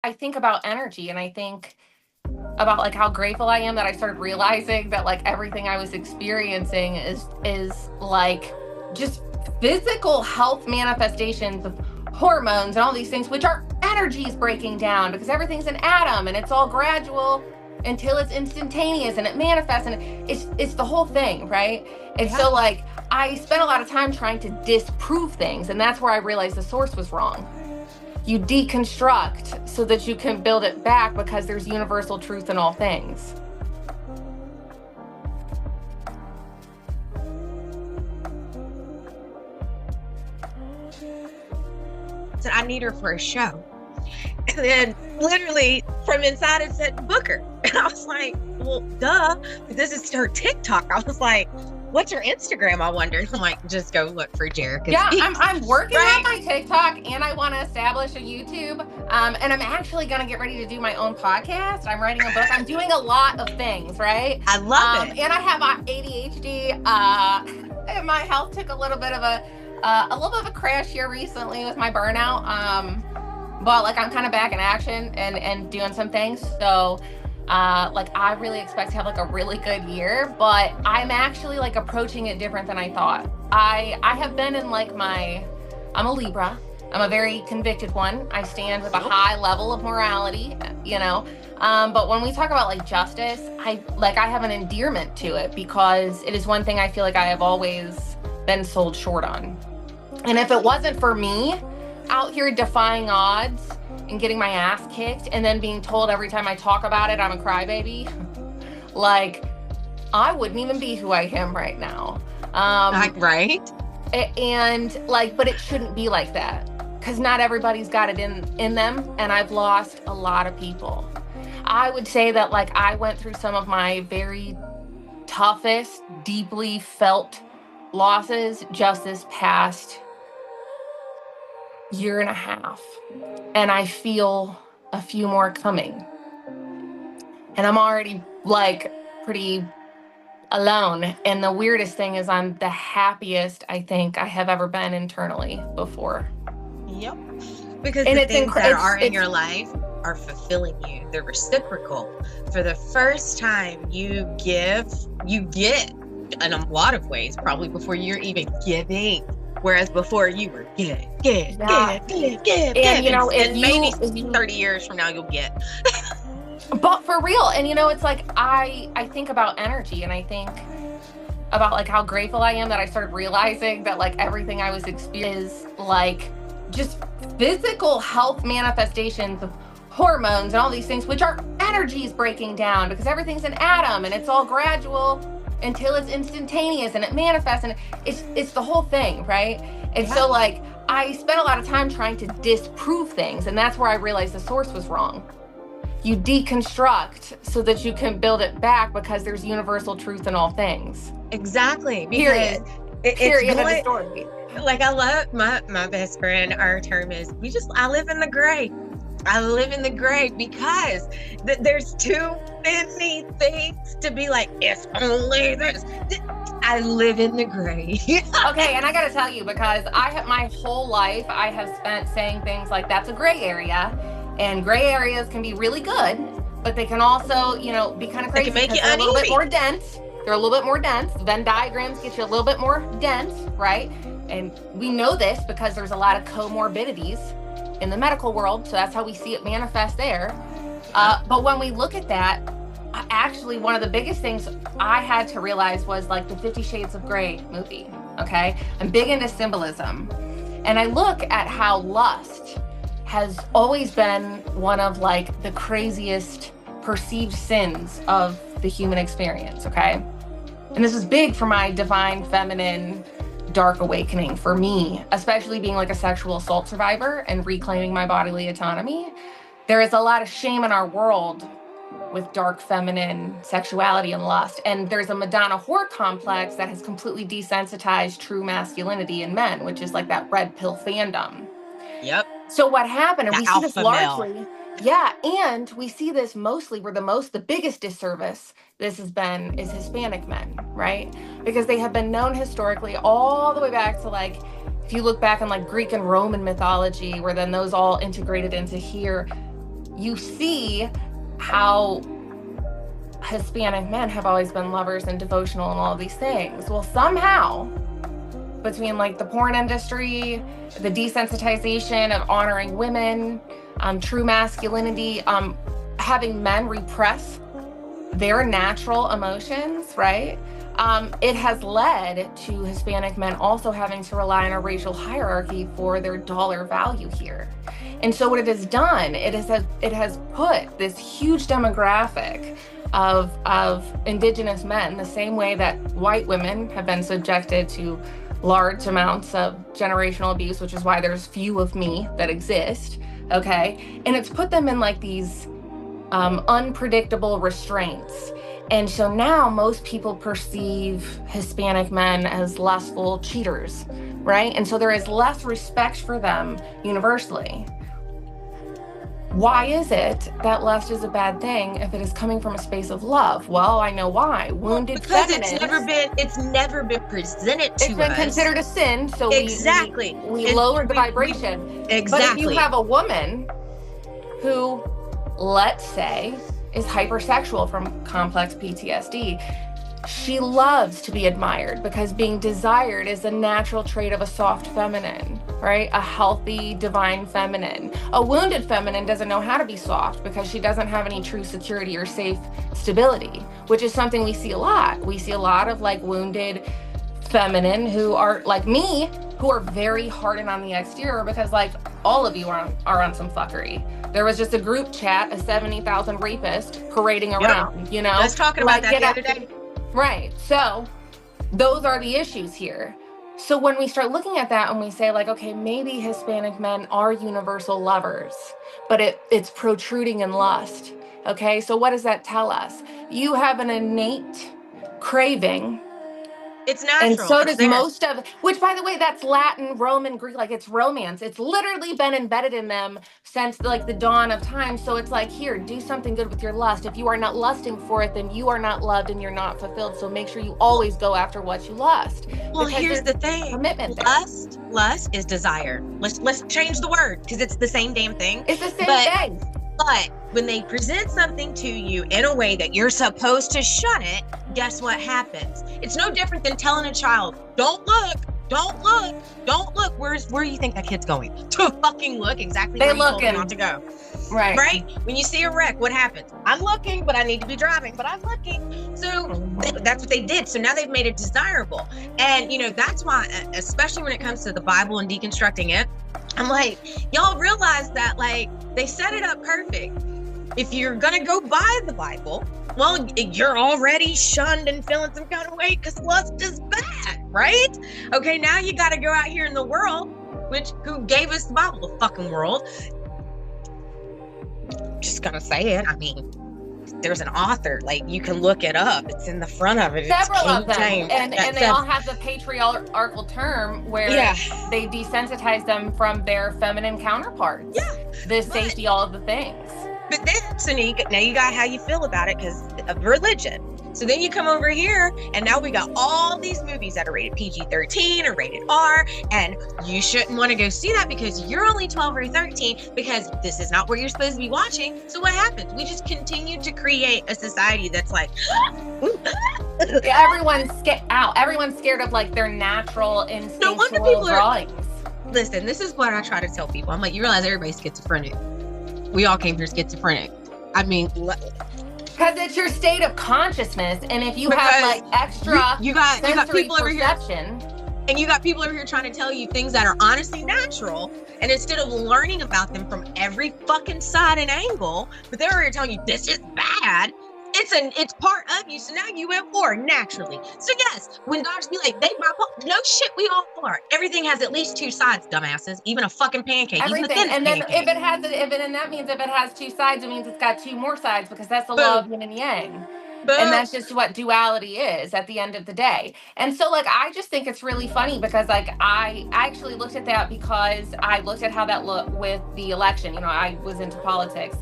I think about energy and I think about like how grateful I am that I started realizing that like everything I was experiencing is like just physical health manifestations of hormones and all these things, which are energies breaking down because everything's an atom and it's all gradual until it's instantaneous and it manifests, and it's the whole thing, right? And so like I spent a lot of time trying to disprove things, and that's where I realized the source was wrong. You deconstruct so that you can build it back because there's universal truth in all things. Said, I need her for a show. And then literally from inside it said, book her. And I was like, well, duh. This is her TikTok. I was like, what's your Instagram? I wonder. I'm like, just go look for Jerica. Yeah, I'm working on my TikTok, and I want to establish a YouTube. And I'm actually going to get ready to do my own podcast. I'm writing a book. I'm doing a lot of things, right? I love it. And I have ADHD. And my health took a little bit of a crash here recently with my burnout. But like I'm kind of back in action and doing some things. So like I really expect to have like a really good year, but I'm actually like approaching it different than I thought. I have been in like I'm a Libra. I'm a very convicted one. I stand with a high level of morality, you know. But when we talk about like justice, I have an endearment to it because it is one thing I feel like I have always been sold short on. And if it wasn't for me out here defying odds and getting my ass kicked and then being told every time I talk about it I'm a crybaby, like I wouldn't even be who I am right now. Right. And like, but it shouldn't be like that because not everybody's got it in them, and I've lost a lot of people. I would say that like I went through some of my very toughest, deeply felt losses just this past year and a half, and I feel a few more coming, and I'm already like pretty alone. And the weirdest thing is I'm the happiest I think I have ever been internally before. Yep. Because the things that are in your life are fulfilling you. They're reciprocal. For the first time you give, you get in a lot of ways, probably before you're even giving. Whereas before you were give. And you know, and maybe 30 years from now you'll get. But for real, and you know, it's like I think about energy, and I think about like how grateful I am that I started realizing that like everything I was experiencing is like just physical health manifestations of hormones and all these things, which are energies breaking down because everything's an atom and it's all gradual until it's instantaneous and it manifests, and it's the whole thing, right? And so like I spent a lot of time trying to disprove things, and that's where I realized the source was wrong. You deconstruct so that you can build it back because there's universal truth in all things. Exactly. Period. Period of the story. Like I love my best friend, our term is I live in the gray. I live in the gray because there's too many things to be like, it's only this. I live in the gray. Okay, and I gotta tell you, because my whole life I have spent saying things like that's a gray area, and gray areas can be really good, but they can also, you know, be kind of crazy because they're a little bit more dense. They're a little bit more dense. Venn diagrams get you a little bit more dense, right? And we know this because there's a lot of comorbidities in the medical world, so that's how we see it manifest there. But when we look at that, actually one of the biggest things I had to realize was like the 50 Shades of Grey movie, okay? I'm big into symbolism. And I look at how lust has always been one of like the craziest perceived sins of the human experience, okay? And this is big for my divine feminine dark awakening for me, especially being like a sexual assault survivor and reclaiming my bodily autonomy. There is a lot of shame in our world with dark feminine sexuality and lust. And there's a Madonna whore complex that has completely desensitized true masculinity in men, which is like that red pill fandom. Yep. So what happened, and we see this largely, male. yeah, and we see this mostly where the biggest disservice this has been is Hispanic men, right? Because they have been known historically all the way back to like, if you look back in like Greek and Roman mythology, where then those all integrated into here, you see how Hispanic men have always been lovers and devotional and all these things. Well, somehow, between like the porn industry, the desensitization of honoring women, true masculinity, having men repress their natural emotions, right? It has led to Hispanic men also having to rely on a racial hierarchy for their dollar value here. And so what it has done, it has put this huge demographic of indigenous men, the same way that white women have been subjected to large amounts of generational abuse, which is why there's few of me that exist, okay? And it's put them in like these unpredictable restraints. And so now most people perceive Hispanic men as lustful cheaters, right? And so there is less respect for them universally. Why is it that lust is a bad thing if it is coming from a space of love? Well, I know why. Wounded feminists. Because it's never been presented to us. It's been considered a sin, so exactly. we lowered the vibration. Exactly. But if you have a woman who, let's say, is hypersexual from complex PTSD, she loves to be admired because being desired is a natural trait of a soft feminine, right? A healthy, divine feminine. A wounded feminine doesn't know how to be soft because she doesn't have any true security or safe stability, which is something we see a lot. We see a lot of like wounded feminine who are like me, who are very hardened on the exterior because like all of you are on some fuckery. There was just a group chat, a 70,000 rapist parading around, you know? I was talking about that the other day. Right. So those are the issues here. So when we start looking at that and we say like, okay, maybe Hispanic men are universal lovers, but it's protruding in lust. Okay. So what does that tell us? You have an innate craving. It's natural. And so does most of, which by the way, that's Latin, Roman, Greek, like it's romance. It's literally been embedded in them since like the dawn of time. So it's like, here, do something good with your lust. If you are not lusting for it, then you are not loved and you're not fulfilled. So make sure you always go after what you lust. Well, here's the thing. Commitment there. Lust is desire. Let's change the word because it's the same damn thing. It's the same thing. But when they present something to you in a way that you're supposed to shun it, guess what happens? It's no different than telling a child, don't look, don't look, don't look. Where do you think that kid's going? To fucking look exactly where you told them not to go. Right. Right? When you see a wreck, what happens? I'm looking, but I need to be driving, but I'm looking. So that's what they did. So now they've made it desirable. And, you know, that's why, especially when it comes to the Bible and deconstructing it, I'm like, y'all realize that, like, they set it up perfect. If you're going to go buy the Bible, well, you're already shunned and feeling some kind of way because lust is bad, right? Okay, now you got to go out here in the world, who gave us the Bible, the fucking world. Just gonna say it. I mean, there's an author, like you can look it up. It's in the front of it. Several of them, and they all have the patriarchal term where they desensitize them from their feminine counterparts. Yeah, the safety, all of the things. But then, so now you got how you feel about it because of religion. So then you come over here, and now we got all these movies that are rated PG-13 or rated R, and you shouldn't want to go see that because you're only 12 or 13 because this is not what you're supposed to be watching. So what happens? We just continue to create a society that's like, everyone's Everyone's scared of like their natural instinctual drawings. Listen, this is what I try to tell people. I'm like, you realize everybody's schizophrenic. We all came here schizophrenic. I mean, because it's your state of consciousness, and if you have like extra you got people over perception, here, and you got people over here trying to tell you things that are honestly natural, and instead of learning about them from every fucking side and angle, but they're over here telling you this is bad. It's part of you. So now you at war naturally. So yes, when dogs be like, they bipolar, no shit, we all are. Everything has at least two sides, dumbasses. Even a fucking pancake. Everything. And then if that means if it has two sides, it means it's got two more sides because that's the law of yin and yang. Boom. And that's just what duality is at the end of the day. And so like, I just think it's really funny because like, I actually looked at that because I looked at how that looked with the election. You know, I was into politics.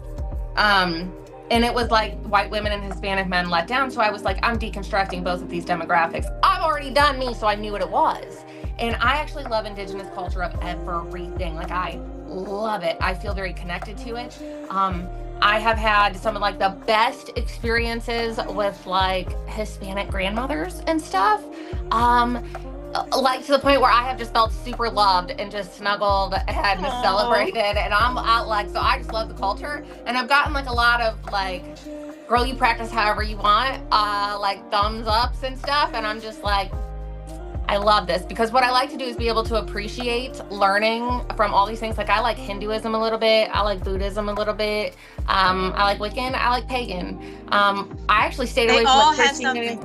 And it was like white women and Hispanic men let down. So I was like, I'm deconstructing both of these demographics. I've already done me, so I knew what it was. And I actually love indigenous culture of everything. Like I love it. I feel very connected to it. I have had some of like the best experiences with like Hispanic grandmothers and stuff. Like to the point where I have just felt super loved and just snuggled and celebrated, and I'm out like, so I just love the culture, and I've gotten like a lot of like, girl, you practice however you want, like thumbs ups and stuff, and I'm just like, I love this, because what I like to do is be able to appreciate learning from all these things. Like I like Hinduism a little bit, I like Buddhism a little bit, I like Wiccan, I like pagan. I actually stayed away from Christianity.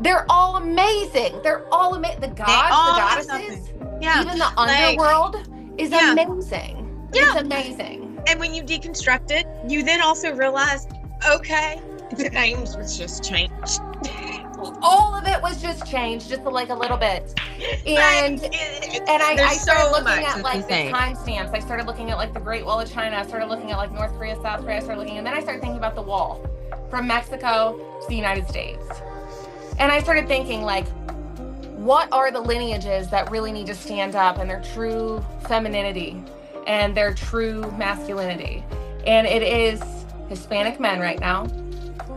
They're all amazing. They're all amazing. The gods, the goddesses, even the underworld is amazing. Yeah. It's amazing. And when you deconstruct it, you then also realize, okay, the names was just changed. All of it was just changed, just like a little bit. And I started looking at like the timestamps. I started looking at like the Great Wall of China. I started looking at like North Korea, South Korea. I started looking, and then I started thinking about the wall from Mexico to the United States. And I started thinking, like, what are the lineages that really need to stand up and their true femininity and their true masculinity? And it is Hispanic men right now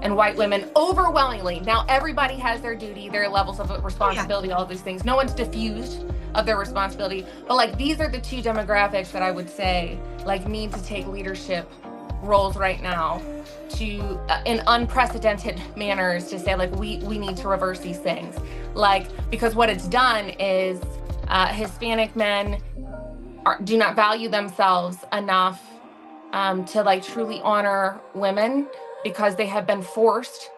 and white women overwhelmingly. Now, everybody has their duty, their levels of responsibility, all of these things. No one's diffused of their responsibility. But, like, these are the two demographics that I would say, like, need to take leadership roles right now to in unprecedented manners, to say like we need to reverse these things, like, because what it's done is Hispanic men do not value themselves enough to like truly honor women, because they have been forced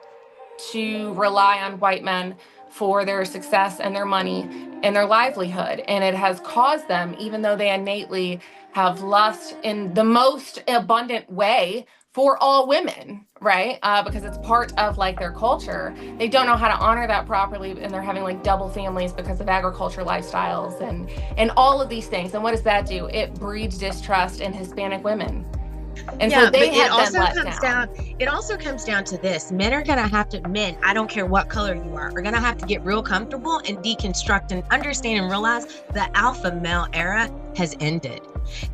to rely on white men for their success and their money and their livelihood. And it has caused them, even though they innately have lust in the most abundant way for all women, right? Because it's part of like their culture. They don't know how to honor that properly, and they're having like double families because of agriculture lifestyles and all of these things. And what does that do? It breeds distrust in Hispanic women. And so they have been let down. It also comes down to this. Men, I don't care what color you are gonna have to get real comfortable and deconstruct and understand and realize the alpha male era has ended.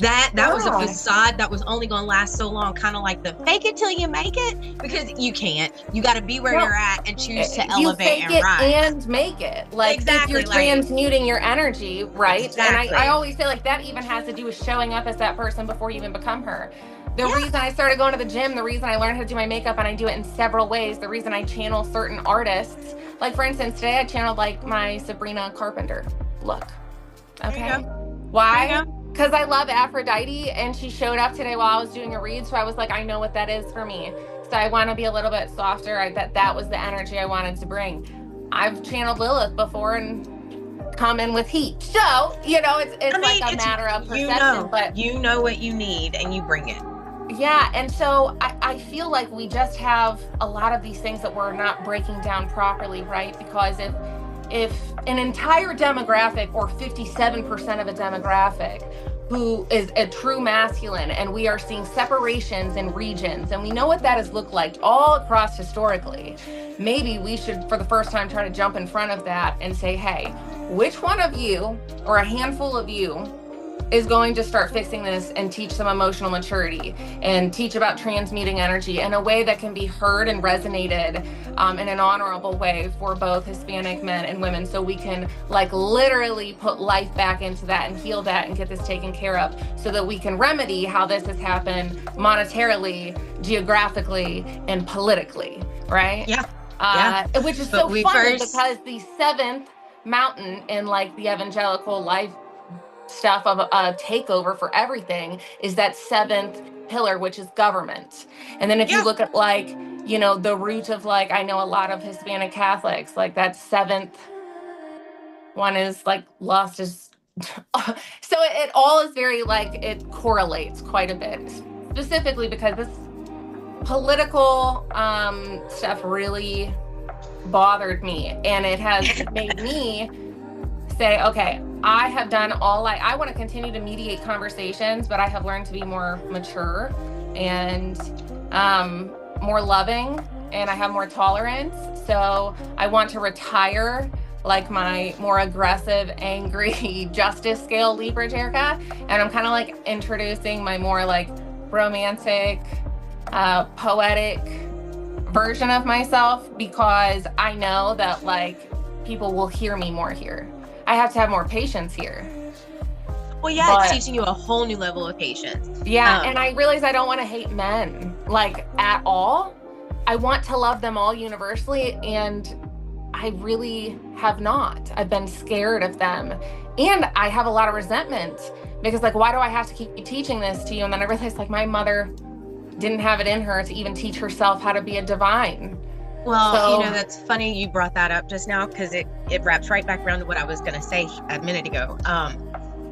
That was a facade that was only going to last so long, kind of like the fake it till you make it, because you can't. You got to be where you're at and choose to elevate and rise. And make it. Like, exactly, if you're transmuting your energy, right? Exactly. And I always feel like that even has to do with showing up as that person before you even become her. The reason I started going to the gym, the reason I learned how to do my makeup, and I do it in several ways, the reason I channel certain artists, like for instance, today I channeled like my Sabrina Carpenter look. Okay. Why? Because I love Aphrodite, and she showed up today while I was doing a read, so I was like, I know what that is for me. So I want to be a little bit softer. That was the energy I wanted to bring. I've channeled Lilith before and come in with heat. So, you know, it's like a matter of perception. But you know what you need, and you bring it. Yeah, and so I feel like we just have a lot of these things that we're not breaking down properly, right? Because if an entire demographic, or 57% of a demographic, who is a true masculine, and we are seeing separations in regions, and we know what that has looked like all across historically, maybe we should, for the first time, try to jump in front of that and say, hey, which one of you, or a handful of you, is going to start fixing this and teach some emotional maturity and teach about transmuting energy in a way that can be heard and resonated in an honorable way for both Hispanic men and women, so we can like literally put life back into that and heal that and get this taken care of, so that we can remedy how this has happened monetarily, geographically, and politically, right? Which is so funny, because the seventh mountain in like the evangelical life stuff of a takeover for everything is that seventh pillar, which is government. And then if you look at like, you know, the root of like, I know a lot of Hispanic Catholics, like that seventh one is like lust is so it all is very like, it correlates quite a bit, specifically because this political stuff really bothered me, and it has made me say, okay, I have done all I want to continue to mediate conversations, but I have learned to be more mature and more loving, and I have more tolerance. So I want to retire like my more aggressive, angry justice scale Libra Jerica, and I'm kind of like introducing my more like romantic, poetic version of myself, because I know that like people will hear me more here. I have to have more patience here. Well, yeah, it's teaching you a whole new level of patience. Yeah, and I realize I don't want to hate men, like, at all. I want to love them all universally, and I really have not. I've been scared of them, and I have a lot of resentment, because, like, why do I have to keep teaching this to you? And then I realized, like, my mother didn't have it in her to even teach herself how to be a divine. Well, so, you know, that's funny you brought that up just now, because it wraps right back around to what I was going to say a minute ago.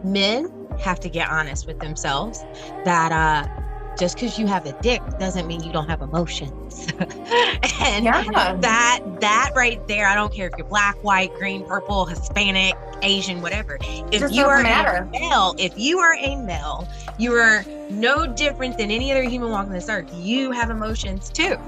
Men have to get honest with themselves that just because you have a dick doesn't mean you don't have emotions. And that right there, I don't care if you're black, white, green, purple, Hispanic, Asian, whatever. If you are a male, you are no different than any other human walking this earth. You have emotions too.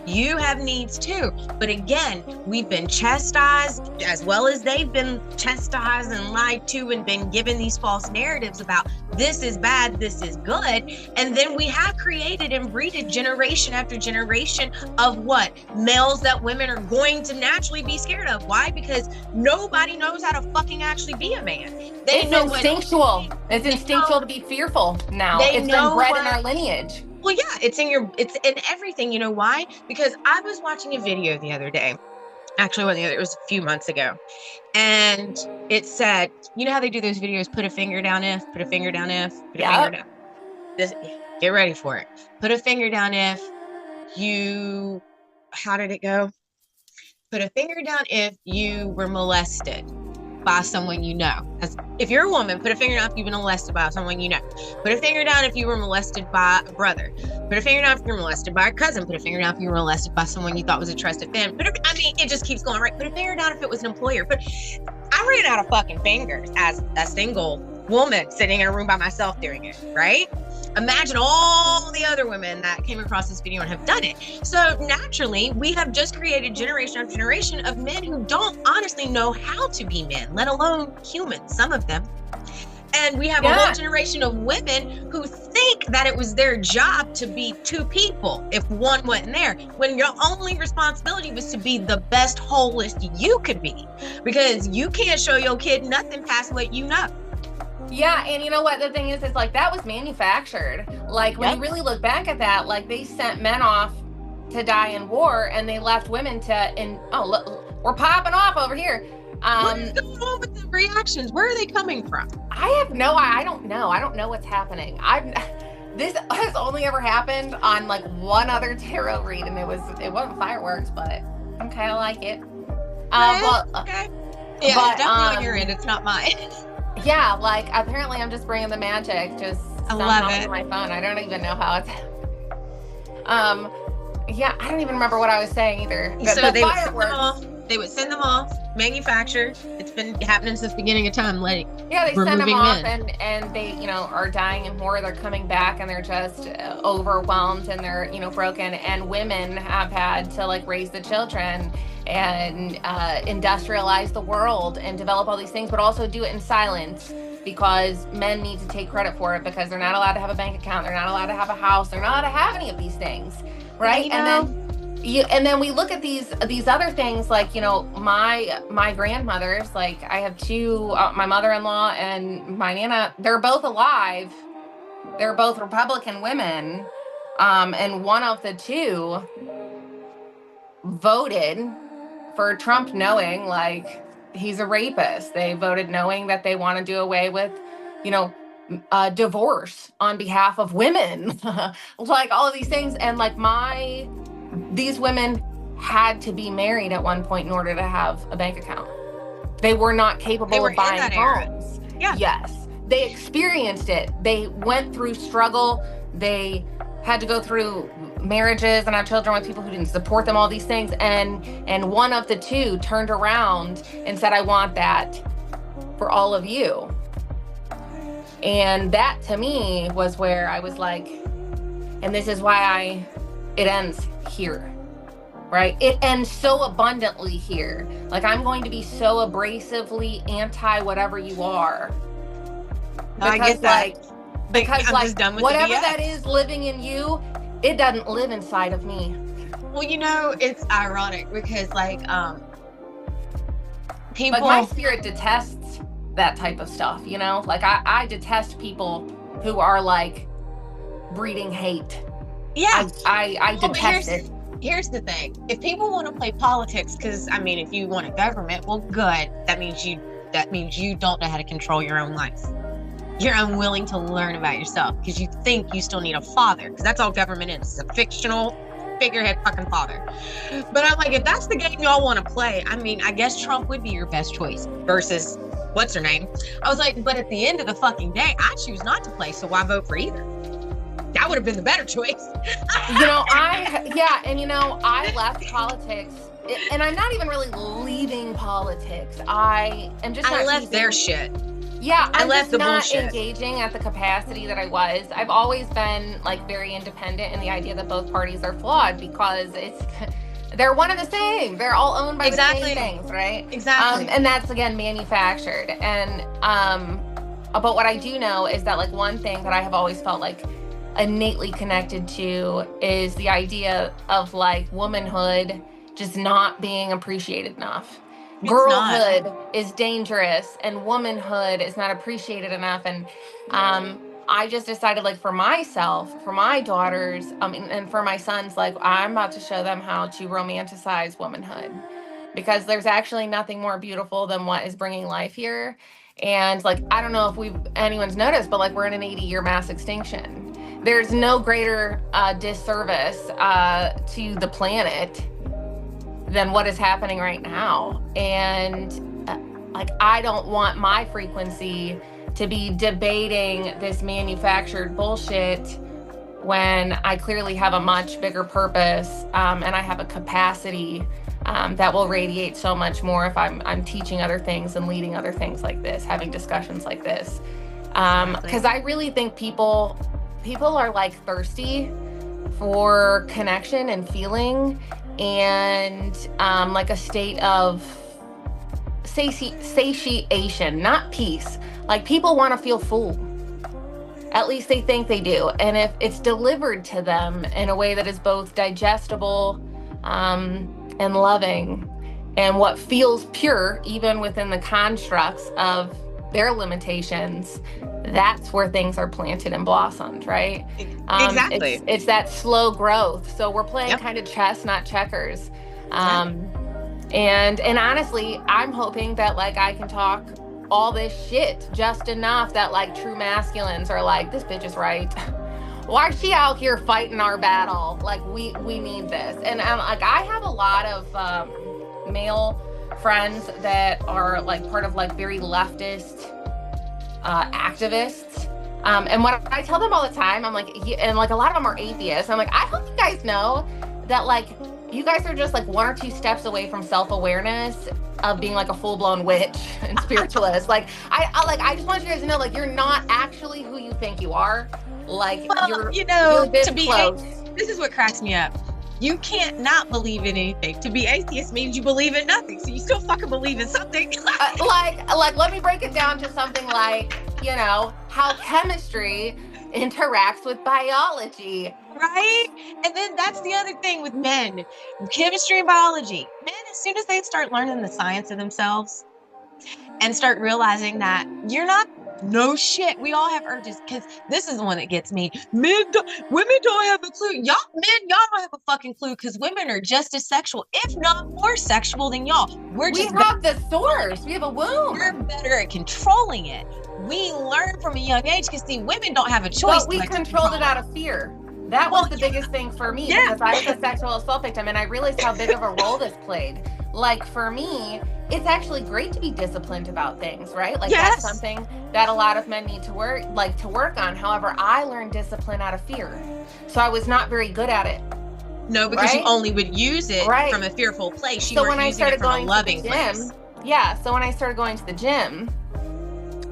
You have needs too. But again, we've been chastised as well as they've been chastised and lied to and been given these false narratives about this is bad, this is good. And then we have created and breeded generation after generation of what? Males that women are going to naturally be scared of. Why? Because nobody knows how to fucking actually be a man. It's instinctual. It's instinctual to be fearful now. It's been bred in our lineage. Well, yeah, it's in everything. You know why? Because I was watching a video the other day. Actually, it was a few months ago. And it said, you know how they do those videos, put a finger down if, put a finger down if, put a finger down. Get ready for it. Put a finger down if you, how did it go? Put a finger down if you were molested by someone you know. If you're a woman, put a finger down if you've been molested by someone you know. Put a finger down if you were molested by a brother. Put a finger down if you were molested by a cousin. Put a finger down if you were molested by someone you thought was a trusted family. It just keeps going, right? Put a finger down if it was an employer. But I ran out of fucking fingers as a single woman sitting in a room by myself doing it, right? Imagine all the other women that came across this video and have done it. So naturally, we have just created generation after generation of men who don't honestly know how to be men, let alone humans, some of them. And we have a whole generation of women who think that it was their job to be two people if one wasn't there, when your only responsibility was to be the best wholest you could be, because you can't show your kid nothing past what you know. Yeah, and you know what the thing is like that was manufactured. Like when you really look back at that, like they sent men off to die in war, and they left women look, we're popping off over here. What is going on with the reactions? Where are they coming from? I don't know. I don't know what's happening. This has only ever happened on like one other tarot read, and it wasn't fireworks, but okay, I like it. Okay. Yeah, but, definitely on your end. It's not mine. Yeah, like apparently I'm just bringing the magic just somehow to my phone. I don't even know how it's yeah, I don't even remember what I was saying either. So they would send them off, manufactured. It's been happening since the beginning of time. They send them off and they, are dying in war. They're coming back and they're just overwhelmed and they're, broken. And women have had to like raise the children and industrialize the world and develop all these things, but also do it in silence, because men need to take credit for it, because they're not allowed to have a bank account. They're not allowed to have a house. They're not allowed to have any of these things. Right. And then we look at these other things, like, my grandmothers, like I have two, my mother-in-law and my Nana, they're both alive. They're both Republican women. And one of the two voted for Trump knowing like he's a rapist. They voted knowing that they want to do away with, divorce on behalf of women, like all of these things. And like these women had to be married at one point in order to have a bank account. They were not capable of buying homes. Yeah. Yes. They experienced it. They went through struggle. They had to go through marriages and have children with people who didn't support them, all these things. And one of the two turned around and said, I want that for all of you. And that to me was where I was like, and this is why it ends here, right? It ends so abundantly here. Like I'm going to be so abrasively anti whatever you are. I get that. Because like whatever that is living in you it doesn't live inside of me. Well, you know, it's ironic because like people, but my spirit detests that type of stuff, you know? Like I detest people who are like breeding hate. Yeah. I detest it. Here's the thing. If people want to play politics, because I mean, if you want a government, well, good. That means you don't know how to control your own life. You're unwilling to learn about yourself because you think you still need a father, because that's all government is. It's a fictional figurehead fucking father. But I'm like, if that's the game y'all want to play, I mean, I guess Trump would be your best choice versus what's her name. I was like, but at the end of the fucking day, I choose not to play, so why vote for either? That would have been the better choice. You know, I left politics, and I'm not even really leaving politics. I am just not left their shit. Yeah, I left the not bullshit. Engaging at the capacity that I was. I've always been like very independent in the idea that both parties are flawed because they're one and the same. They're all owned by the same things, right? Exactly. And that's again manufactured. And but what I do know is that like one thing that I have always felt like innately connected to is the idea of like womanhood just not being appreciated enough. Girlhood is dangerous and womanhood is not appreciated enough. And I just decided like for myself, for my daughters, and for my sons, like I'm about to show them how to romanticize womanhood, because there's actually nothing more beautiful than what is bringing life here. And like, I don't know if anyone's noticed, but like we're in an 80-year mass extinction. There's no greater disservice to the planet than what is happening right now. And like, I don't want my frequency to be debating this manufactured bullshit when I clearly have a much bigger purpose, and I have a capacity that will radiate so much more if I'm teaching other things and leading other things like this, having discussions like this. Because I really think people are like thirsty for connection and feeling, and like a state of satiation, not peace. Like people want to feel full. At least they think they do. And if it's delivered to them in a way that is both digestible and loving, and what feels pure, even within the constructs of their limitations, that's where things are planted and blossomed, right? Exactly. It's that slow growth. So we're playing kind of chess, not checkers. And honestly, I'm hoping that like I can talk all this shit just enough that like true masculines are like, this bitch is right. Why is she out here fighting our battle? Like we need this. And like I have a lot of male friends that are like part of like very leftist activists. And what I tell them all the time, I'm like, and like a lot of them are atheists. I'm like, I hope you guys know that like you guys are just like one or two steps away from self-awareness of being like a full-blown witch and spiritualist. Like I just want you guys to know, like, you're not actually who you think you are. Like, well, you're this to be close. This is what cracks me up. You can't not believe in anything. To be atheist means you believe in nothing, so you still fucking believe in something. like let me break it down to something like, how chemistry interacts with biology. Right? And then that's the other thing with men. Chemistry and biology. Men, as soon as they start learning the science of themselves and start realizing that you're not no shit. We all have urges, because this is the one that gets me. Women don't have a clue. Y'all don't have a fucking clue, because women are just as sexual, if not more sexual than y'all. We have the source. We have a womb. We're better at controlling it. We learn from a young age, because see, women don't have a choice. But we controlled it out of fear. That was the biggest thing for me, because I was a sexual assault victim, and I realized how big of a role this played. Like, for me, it's actually great to be disciplined about things, right? Like, that's something that a lot of men need to work on. However, I learned discipline out of fear. So I was not very good at it. No, because you only would use it from a fearful place. You weren't using it from a loving place. So when I started going to the gym,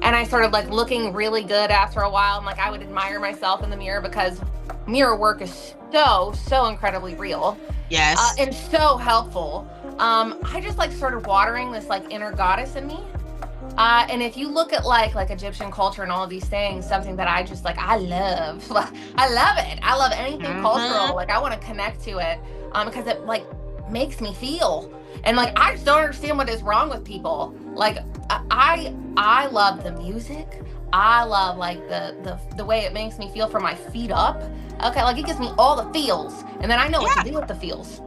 and I started like looking really good after a while, and like I would admire myself in the mirror, because mirror work is so incredibly real. Yes. And so helpful. I just like started watering this like inner goddess in me. And if you look at like Egyptian culture and all of these things, something that I just like, I love it. I love anything cultural. Like I want to connect to it because it like makes me feel. And like, I just don't understand what is wrong with people. Like I love the music. I love like the way it makes me feel from my feet up. Okay, like it gives me all the feels. And then I know what to do with the feels.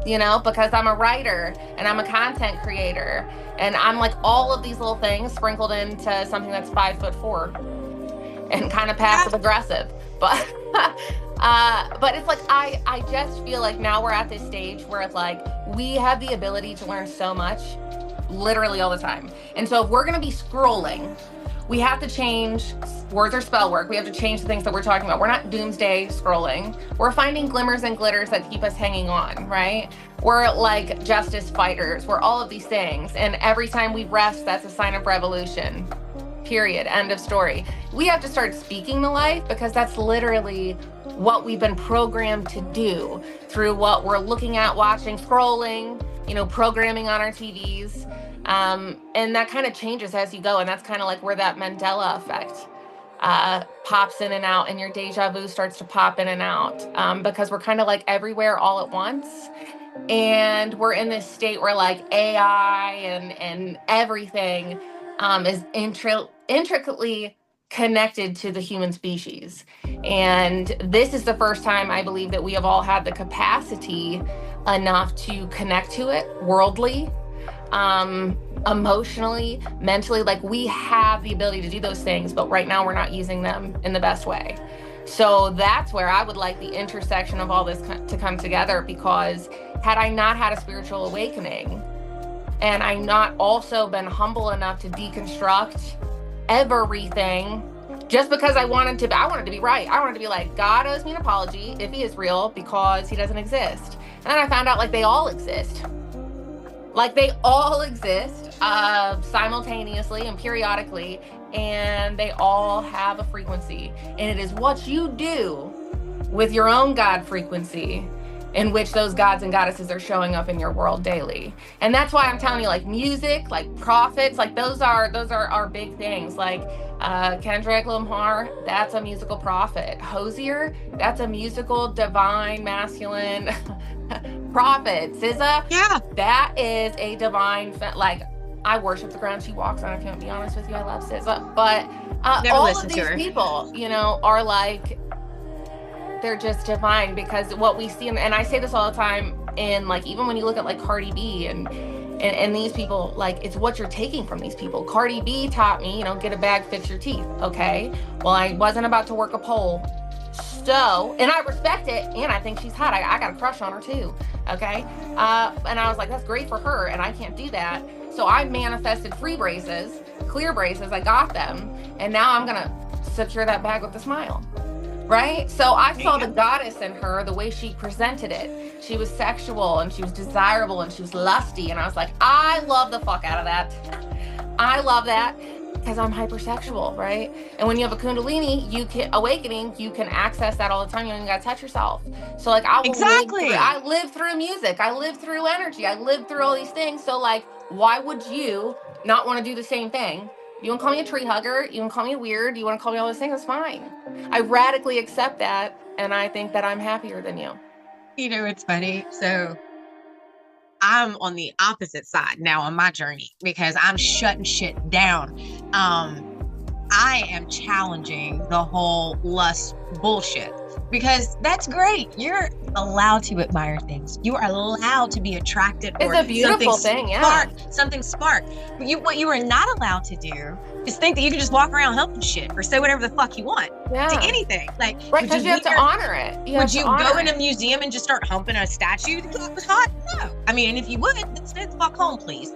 You know, because I'm a writer and I'm a content creator and I'm like all of these little things sprinkled into something that's 5'4" and kind of passive aggressive. But it's like, I just feel like now we're at this stage where it's like, we have the ability to learn so much literally all the time. And so if we're going to be scrolling, we have to change words or spell work. We have to change the things that we're talking about. We're not doomsday scrolling. We're finding glimmers and glitters that keep us hanging on, right? We're like justice fighters. We're all of these things. And every time we rest, that's a sign of revolution. Period. End of story. We have to start speaking the life because that's literally what we've been programmed to do through what we're looking at, watching, scrolling, you know, programming on our TVs. And that kind of changes as you go. And that's kind of like where that Mandela effect pops in and out, and your deja vu starts to pop in and out because we're kind of like everywhere all at once. And we're in this state where like AI and everything is intricately connected to the human species. And this is the first time I believe that we have all had the capacity enough to connect to it worldly, emotionally, mentally. Like we have the ability to do those things, but right now we're not using them in the best way. So that's where I would like the intersection of all this to come together, because had I not had a spiritual awakening and I not also been humble enough to deconstruct everything just because I wanted to be right. I wanted to be like, God owes me an apology if he is real because he doesn't exist. And then I found out like they all exist. Like they all exist simultaneously and periodically, and they all have a frequency. And it is what you do with your own God frequency in which those gods and goddesses are showing up in your world daily. And that's why I'm telling you, like music, like prophets, like those are our big things. Like Kendrick Lamar, that's a musical prophet. Hosier, that's a musical divine masculine prophet. SZA, yeah, that is a divine, like I worship the ground she walks on, if you want to be honest with you. I love SZA. But all of these people, you know, are like, they're just divine, because what we see, and I say this all the time, in like, even when you look at like Cardi B and these people, like it's what you're taking from these people. Cardi B taught me, you know, get a bag, fix your teeth. Okay. Well, I wasn't about to work a pole. So, and I respect it, and I think she's hot. I got a crush on her too. Okay. And I was like, that's great for her, and I can't do that. So I manifested free braces, clear braces. I got them. And now I'm going to secure that bag with a smile. Right? So I saw the goddess in her, the way she presented it. She was sexual and she was desirable and she was lusty. And I was like, I love the fuck out of that. I love that because I'm hypersexual, right? And when you have a Kundalini, awakening, you can access that all the time. You don't even got to touch yourself. So like I live through music. I live through energy. I live through all these things. So like, why would you not want to do the same thing? You want to call me a tree hugger? You want to call me weird? You want to call me all those things? That's fine. I radically accept that, and I think that I'm happier than you. You know, it's funny. So I'm on the opposite side now on my journey because I'm shutting shit down. I am challenging the whole lust bullshit, because that's great. You're allowed to admire things. You are allowed to be attracted. It's a beautiful thing, something spark. What you are not allowed to do is think that you can just walk around humping shit or say whatever the fuck you want to anything. Like, right, because you have to honor it. Would you go in a museum and just start humping a statue that was hot? No. I mean, and if you would, then stay the fuck home, please.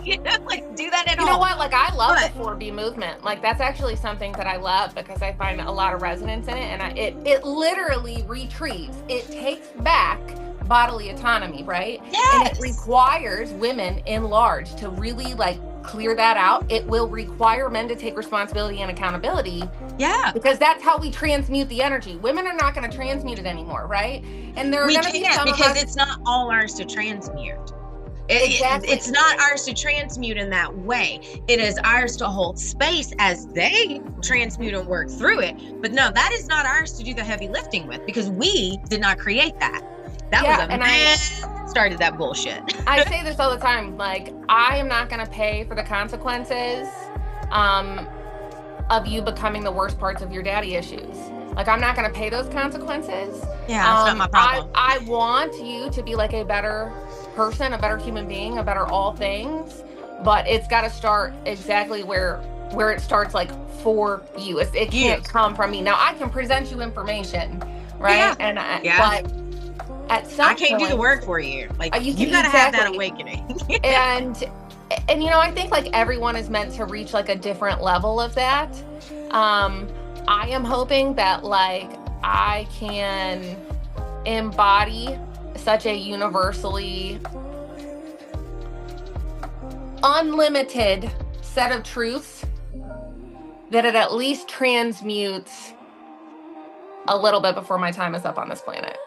You know, like do that at home. You know what? Like I love the 4B movement. Like that's actually something that I love because I find a lot of resonance in it, and it literally retrieves. It takes back bodily autonomy, right? Yes. And it requires women in large to really like clear that out. It will require men to take responsibility and accountability. Yeah. Because that's how we transmute the energy. Women are not going to transmute it anymore, right? And there are we can't, because it's not all ours to transmute. Exactly. It's not ours to transmute in that way. It is ours to hold space as they transmute and work through it. But no, that is not ours to do the heavy lifting with, because we did not create that. That was a man started that bullshit. I say this all the time. Like, I am not going to pay for the consequences of you becoming the worst parts of your daddy issues. Like, I'm not going to pay those consequences. Yeah, it's not my problem. I want you to be like a better person, a better human being, a better all things, but it's got to start exactly where it starts, like, for you. It can't come from me. Now, I can present you information, right? Yeah. But at some I can't do the work for you. Like, you got to have that awakening. and you know, I think, like, everyone is meant to reach, like, a different level of that. I am hoping that, like, I can embody such a universally unlimited set of truths that it at least transmutes a little bit before my time is up on this planet.